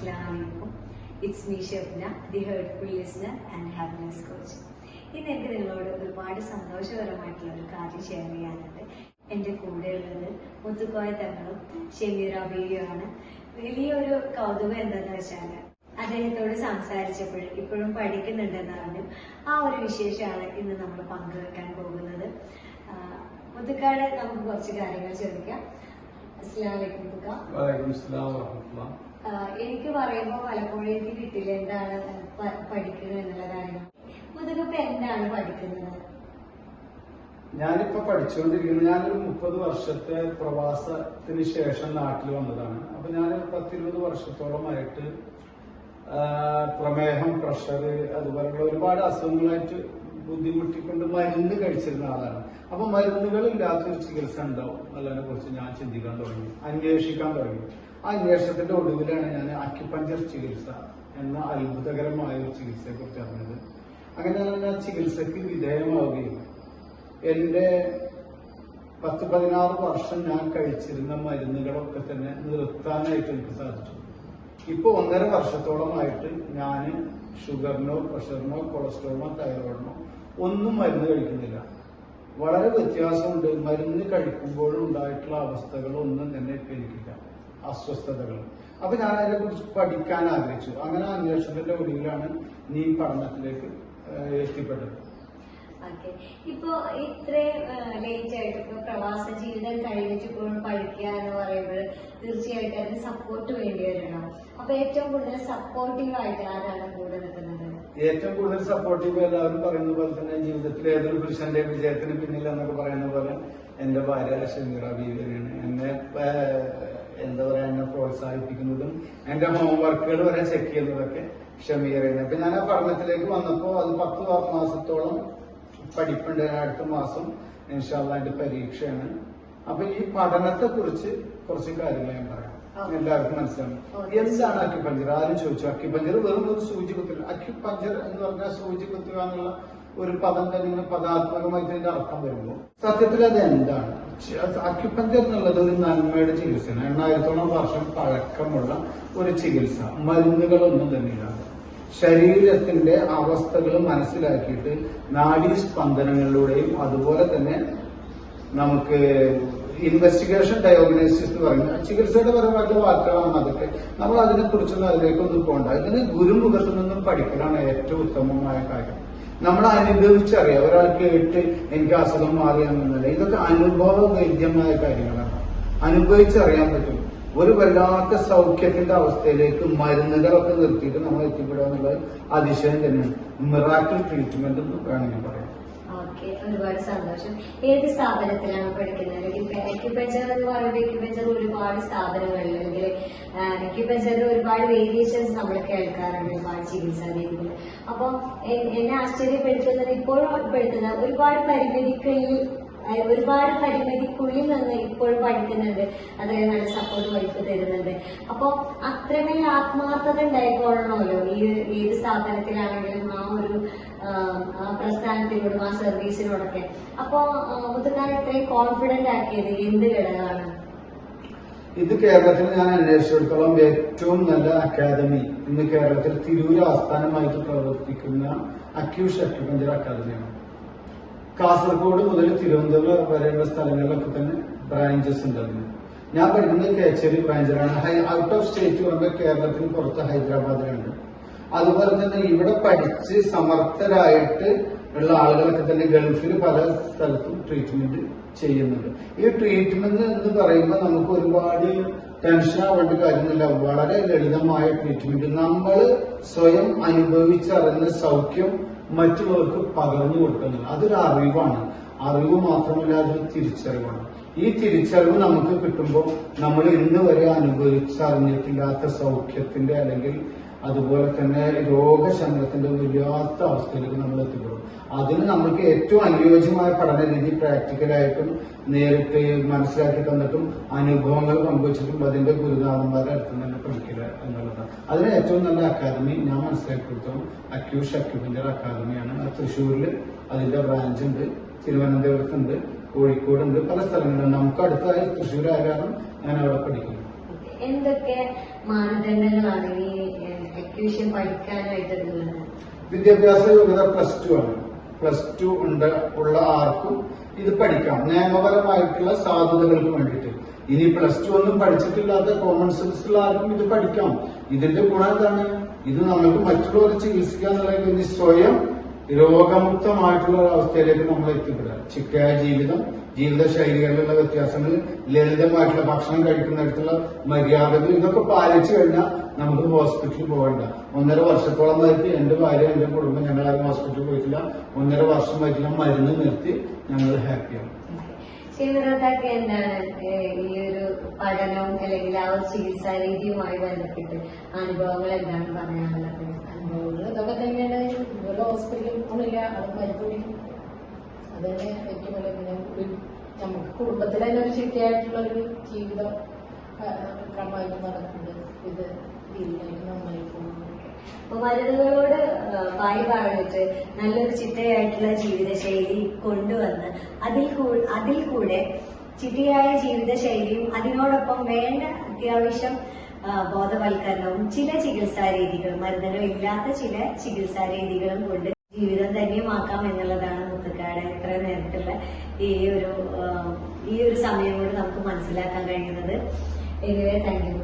Assalamualaikum. It's me Shabna, the Heartful Listener and Happiness Coach. ഇന്ന് എനിക്ക് നിങ്ങളോട് ഒരുപാട് സന്തോഷകരമായിട്ടുള്ള ഒരു കാര്യം ഷെയർ ചെയ്യാനുണ്ട്. എൻ്റെ കൂടെയുള്ളത് മുത്തുക്കോയ തങ്ങളും ഷമീറ ബീവിയുമാണ്. വലിയൊരു കൗതുകം എന്താണെന്ന് വെച്ചാൽ അദ്ദേഹത്തോട് സംസാരിച്ചപ്പോൾ ഇപ്പോഴും പഠിക്കുന്നുണ്ടെന്ന് അറിഞ്ഞു. ആ ഒരു വിശേഷമാണ് ഇന്ന് നമ്മൾ പങ്കുവെക്കാൻ പോകുന്നത്. മുത്തുക്കാട് നമുക്ക് കുറച്ച് കാര്യങ്ങൾ ചോദിക്കാം. അസ്സലാമലൈക്കും മുത്തുക്ക. എനിക്ക് പറയുമ്പോൾ പലപ്പോഴും എനിക്ക് കിട്ടില്ല എന്താണ് പഠിക്കുന്നത് എന്നുള്ള കാര്യങ്ങൾ. മുതുകിപ്പോ എന്താണ് പഠിക്കുന്നത്? ഞാനിപ്പോ പഠിച്ചുകൊണ്ടിരിക്കുന്നത്, ഞാനൊരു 30 വർഷത്തെ പ്രവാസത്തിന് ശേഷം നാട്ടിൽ വന്നതാണ്. അപ്പൊ ഞാൻ 10-20 വർഷത്തോളമായിട്ട് പ്രമേഹം, പ്രഷർ, അതുപോലുള്ള ഒരുപാട് അസുഖങ്ങളായിട്ട് ബുദ്ധിമുട്ടിക്കൊണ്ട് മരുന്ന് കഴിച്ചിരുന്ന ആളാണ്. അപ്പൊ മരുന്നുകളില്ലാത്തൊരു ചികിത്സ ഉണ്ടാവും എന്നതിനെ കുറിച്ച് ഞാൻ ചിന്തിക്കാൻ തുടങ്ങി, അന്വേഷിക്കാൻ തുടങ്ങി. ആ അന്വേഷണത്തിന്റെ ഒടുവിലാണ് ഞാൻ അക്യുപഞ്ചർ ചികിത്സ എന്ന അത്ഭുതകരമായ ഒരു ചികിത്സയെ കുറിച്ച് അറിഞ്ഞത്. അങ്ങനെ ഞാൻ ആ ചികിത്സക്ക് വിധേയമാവുകയും എന്റെ 10-16 വർഷം ഞാൻ കഴിച്ചിരുന്ന മരുന്നുകളൊക്കെ തന്നെ നിർത്താനായിട്ട് എനിക്ക് സാധിച്ചു. ഇപ്പൊ 1.5 വർഷത്തോളമായിട്ട് ഞാൻ ഷുഗറിനോ, പ്രഷറിനോ, കൊളസ്ട്രോളിനോ, തൈറോയിഡിനോ ഒന്നും മരുന്ന് കഴിക്കുന്നില്ല. വളരെ വ്യത്യാസമുണ്ട്. മരുന്ന് കഴിക്കുമ്പോഴും ഉണ്ടായിട്ടുള്ള അവസ്ഥകളൊന്നും തന്നെ ഇപ്പൊ എനിക്കില്ല, അസ്വസ്ഥതകൾ. അപ്പൊ ഞാൻ അതിനെ കുറിച്ച് പഠിക്കാൻ ആഗ്രഹിച്ചു. അങ്ങനെ അന്വേഷണത്തിന്റെ ഒടുവിലാണ് നീ പഠനത്തിലേക്ക് എത്തിപ്പെട്ടത്. ഇപ്പൊ ഇത്രയും ലേറ്റ് ആയിട്ട് ഇപ്പൊ പ്രവാസ ജീവിതം കഴിഞ്ഞിട്ട് ഇപ്പോഴും പഠിക്കുക എന്ന് പറയുമ്പോൾ തീർച്ചയായിട്ടും അതിന് സപ്പോർട്ട് വേണ്ടി വരണം. അപ്പൊ ഏറ്റവും കൂടുതൽ സപ്പോർട്ടീവ് ആയിട്ട് ആരാണ് കൂടെ നിൽക്കുന്നത്? ഏറ്റവും കൂടുതൽ സപ്പോർട്ടീവ് എല്ലാവരും പറയുന്ന പോലെ തന്നെ ജീവിതത്തിൽ ഏതൊരു പുരുഷന്റെ വിജയത്തിന് പിന്നിൽ എന്നൊക്കെ പറയുന്ന പോലെ എന്റെ ഭാര്യ ഷമീറ ബീവിയാണ്. എന്നെ എന്നെ പ്രോത്സാഹിപ്പിക്കുന്നതും എന്റെ ഹോംവർക്കുകൾ വരെ ചെക്ക് ചെയ്യുന്നതൊക്കെ ഷമീറയാണ്. അപ്പൊ ഞാൻ ആ പഠനത്തിലേക്ക് വന്നപ്പോ അത് 10 മാസത്തോളം പഠിപ്പുണ്ട്. അടുത്ത മാസം ഇൻഷാ അല്ലാഹ് എന്റെ പരീക്ഷയാണ്. അപ്പൊ ഈ പഠനത്തെ കുറിച്ച് കുറച്ച് കാര്യങ്ങൾ ഞാൻ പറയാം, എല്ലാവർക്കും മനസ്സിലാവും. എന്താണ് അക്യുപഞ്ചർ? ആരും ചോദിച്ചു. അക്യുപഞ്ചർ വെറും ഒരു സൂചി കുത്തുക. അക്യുപഞ്ചർ എന്ന് പറഞ്ഞാൽ സൂചി കുത്തുക എന്നുള്ള ഒരു പദം തന്നെ ഇങ്ങനെ പദാത്മകമായിട്ട് അതിന്റെ അർത്ഥം വരുമ്പോൾ സത്യത്തിൽ അത് എന്താണ്? അക്യുപഞ്ചർ എന്നുള്ളത് ഒരു നന്മയുടെ ചികിത്സയാണ്. 8000ഓളം വർഷം പഴക്കമുള്ള ഒരു ചികിത്സ. മരുന്നുകളൊന്നും തന്നെയില്ല. ശരീരത്തിന്റെ അവസ്ഥകൾ മനസ്സിലാക്കിയിട്ട് നാഡീസ്പന്ദനങ്ങളിലൂടെയും അതുപോലെ തന്നെ നമുക്ക് ഇൻവെസ്റ്റിഗേഷൻ ഡയോഗ്നോസിസ് എന്ന് പറയുന്ന ചികിത്സയുടെ പരമായിട്ട് വാക്കുകളാണ് അതൊക്കെ. നമ്മൾ അതിനെക്കുറിച്ചൊന്നും അതിലേക്കൊന്നും പോകണ്ട. ഇതിന് ഗുരുമുഖത്തു നിന്നും പഠിക്കലാണ് ഏറ്റവും ഉത്തമമായ കാര്യം. നമ്മൾ അനുഭവിച്ചറിയാം. ഒരാൾ കേട്ട് എനിക്ക് അസുഖം മാറിയാണെന്നല്ല, ഇതൊക്കെ അനുഭവവേദ്യമായ കാര്യങ്ങളാണ്. അനുഭവിച്ചറിയാൻ പറ്റും. ഒരു വല്ലാത്ത സൗഖ്യത്തിന്റെ അവസ്ഥയിലേക്ക് മരുന്നുകളൊക്കെ നിർത്തിയിട്ട് നമ്മൾ എത്തിപ്പെടുക എന്നുള്ളത് അതിശയം തന്നെയാണ്. മിറാക്കിൾ ട്രീറ്റ്മെന്റ് എന്ന് വേണമെങ്കിൽ പറയാം. ഓക്കെ, ഒരുപാട് സന്തോഷം. ഏത് സ്ഥാപനത്തിലാണ് പഠിക്കുന്നത്? അക്യുപഞ്ചർ എന്ന് പറയുമ്പോൾ അക്യുപഞ്ചർ ഒരുപാട് സ്ഥാപനങ്ങളിൽ അല്ലെങ്കിൽ അക്യുപഞ്ചറിൽ ഒരുപാട് വേരിയേഷൻസ് നമ്മൾ കേൾക്കാറുണ്ട്, ഒരുപാട് ചികിത്സാ രീതികൾ. അപ്പൊ എന്നെ ആശ്ചര്യപ്പെടുത്തുന്നത്, ഇപ്പോഴും ഉൾപ്പെടുത്തുന്ന ഒരുപാട് പരിമിതിക്കുള്ളിൽ നിന്ന് ഇപ്പോഴും പഠിക്കുന്നുണ്ട്. അതായത് നല്ല സപ്പോർട്ട് വൈഫ് തരുന്നുണ്ട്. അപ്പൊ അത്രമേൽ ആത്മാർത്ഥത ഉണ്ടായിക്കൊള്ളണമല്ലോ ഏത് സ്ഥാപനത്തിലാണെങ്കിലും ആ ഒരു പ്രസ്ഥാനത്തിനോടും ആ സർവീസിനോടൊക്കെ. അപ്പൊ മുത്തുക്കാരെ ഇത്രയും കോൺഫിഡന്റ് ആക്കിയത് എന്ത് ഘടകമാണ്? ഇത് കേരളത്തിൽ ഞാൻ അന്വേഷിച്ചിടത്തോളം ഏറ്റവും നല്ല അക്കാദമി ഇന്ന് കേരളത്തിൽ തിരൂർ ആസ്ഥാനമായിട്ട് പ്രവർത്തിക്കുന്ന അക്യുപഞ്ചർ അക്കാദമിയാണ്. കാസർഗോഡ് മുതൽ തിരുവനന്തപുരം വരെയുള്ള സ്ഥലങ്ങളിലൊക്കെ തന്നെ ബ്രാഞ്ചസ് ഉണ്ട്. അതിന് ഞാൻ പഠിക്കുന്നത് കേച്ചേരി ബ്രാഞ്ചിലാണ്. ഔട്ട് ഓഫ് സ്റ്റേറ്റ് പറയുമ്പോൾ കേരളത്തിന് പുറത്ത് ഹൈദരാബാദിലുണ്ട്. അതുപോലെ തന്നെ ഇവിടെ പഠിച്ച് സമർത്ഥരായിട്ട് ഉള്ള ആളുകളൊക്കെ തന്നെ ഗൾഫിൽ പല സ്ഥലത്തും ട്രീറ്റ്മെന്റ് ചെയ്യുന്നുണ്ട്. ഈ ട്രീറ്റ്മെന്റ് എന്ന് പറയുമ്പോൾ നമുക്ക് ഒരുപാട് ടെൻഷൻ ആവേണ്ട കാര്യമൊന്നുമില്ല. വളരെ ലളിതമായ ട്രീറ്റ്മെന്റ്. നമ്മൾ സ്വയം അനുഭവിച്ചറിഞ്ഞ സൗഖ്യം മറ്റുള്ളവർക്ക് പകർന്നു കൊടുക്കുന്നത് അതൊരു അറിവാണ്. അറിവ് മാത്രമല്ല, അതൊരു തിരിച്ചറിവാണ്. ഈ തിരിച്ചറിവ് നമുക്ക് കിട്ടുമ്പോൾ നമ്മൾ ഇന്ന് വരെ അനുഭവിച്ചറിഞ്ഞിട്ടില്ലാത്ത സൗഖ്യത്തിന്റെ അല്ലെങ്കിൽ അതുപോലെ തന്നെ രോഗശമനത്തിന്റെ വല്ലാത്ത അവസ്ഥയിലേക്ക് നമ്മൾ എത്തിപ്പെടും. അതിന് നമുക്ക് ഏറ്റവും അനുയോജ്യമായ പഠന രീതി പ്രാക്ടിക്കലായിട്ടും നേരിട്ട് മനസ്സിലാക്കി തന്നിട്ടും അനുഭവങ്ങൾ പങ്കുവച്ചിട്ടും അതിന്റെ ഗുരുനാഥന്മാരുടെ അടുത്ത് തന്നെ പഠിക്കുക എന്നുള്ളതാണ്. അതിന് ഏറ്റവും നല്ല അക്കാദമി ഞാൻ മനസ്സിലാക്കിയെടുത്തോളം അക്യുപഞ്ചർ അക്കാദമിയാണ്. തൃശ്ശൂരിൽ അതിന്റെ ബ്രാഞ്ച് ഉണ്ട്, തിരുവനന്തപുരത്തുണ്ട്, കോഴിക്കോടുണ്ട്, പല സ്ഥലങ്ങളുണ്ട്. നമുക്ക് അടുത്തായി തൃശ്ശൂർ ആയാലും ഞാൻ അവിടെ പഠിക്കുന്നു. എന്തൊക്കെ മാനദണ്ഡങ്ങളാണ് ഈ അക്യൂഷൻ പഠിക്കാനായിട്ടുള്ളത്? വിദ്യാഭ്യാസ യോഗ്യത +2 ആണ്. +2 ഉള്ള ആർക്കും ഇത് പഠിക്കാം, നിയമപരമായിട്ടുള്ള സാധുതകൾക്ക് വേണ്ടിയിട്ട്. ഇനി +2 ഒന്നും പഠിച്ചിട്ടില്ലാത്ത കോമൺ സെൻസ് ഉള്ള ആർക്കും ഇത് പഠിക്കാം. ഇതിന്റെ ഗുണം എന്താണ്? ഇത് നമുക്ക് മറ്റുള്ളവരെ ചികിത്സിക്കുക എന്നുള്ളത് ഇനി സ്വയം രോഗമുക്തമായിട്ടുള്ള ഒരു അവസ്ഥയിലേക്ക് നമ്മൾ എത്തിപ്പെടുക. ചിട്ടയായ ജീവിത ശൈലികളിലുള്ള വ്യത്യാസങ്ങൾ, ലളിതമായിട്ടുള്ള ഭക്ഷണം കഴിക്കുന്നിടത്തുള്ള മര്യാദകൾ, ഇതൊക്കെ പാലിച്ചു കഴിഞ്ഞാൽ നമുക്ക് ഹോസ്പിറ്റലിൽ പോകണ്ട. 1.5 വർഷത്തോളമായിട്ട് എന്റെ ഭാര്യ, എന്റെ കുടുംബം, ഞങ്ങളാരും ഹോസ്പിറ്റലിൽ പോയിട്ടില്ല. 1.5 വർഷമായിട്ടുള്ള മരുന്ന് നിർത്തി ഞങ്ങൾ ഹാപ്പിയാണ്. ശിവരത്താക്ക് എന്താണ് ഈ ഒരു പഠനവും അല്ലെങ്കിൽ ആ ഒരു ചികിത്സാ രീതിയുമായി ബന്ധപ്പെട്ട് അനുഭവങ്ങൾ എന്താണ് പറയാനുള്ളത്? അനുഭവങ്ങൾ ഇതൊക്കെ തന്നെയാണ്. ഇതുപോലെ ഹോസ്പിറ്റലിൽ പോണില്ല, അത് മരുന്ന് അതന്നെ ഏറ്റവും വലിയ. നമുക്ക് കുടുംബത്തിൽ തന്നെ ഒരു ചിട്ടയായിട്ടുള്ള ഒരു ജീവിതം ക്രമമായിട്ട് നടക്കുന്നുണ്ട്. ഇത് രീതിയിലേക്ക് നന്നായി പോകുന്നു. അപ്പൊ മരുന്നുകളോട് വായി പാടിട്ട് നല്ലൊരു ചിട്ടയായിട്ടുള്ള ജീവിതശൈലി കൊണ്ടുവന്ന് അതിൽ കൂടെ ചിട്ടയായ ജീവിതശൈലിയും അതിനോടൊപ്പം വേണ്ട അത്യാവശ്യം ബോധവൽക്കരണവും ചില ചികിത്സാ രീതികളും, മരുന്നുകൾ ഇല്ലാത്ത ചില ചികിത്സാ രീതികളും കൊണ്ട് ജീവിതം ധന്യമാക്കാം എന്നുള്ളതാണ് മുത്തുക്കാട് ഇത്ര നേരത്തുള്ള ഈ ഒരു സമയം കൊണ്ട് നമുക്ക് മനസ്സിലാക്കാൻ കഴിയുന്നത്. Anyway, thank you.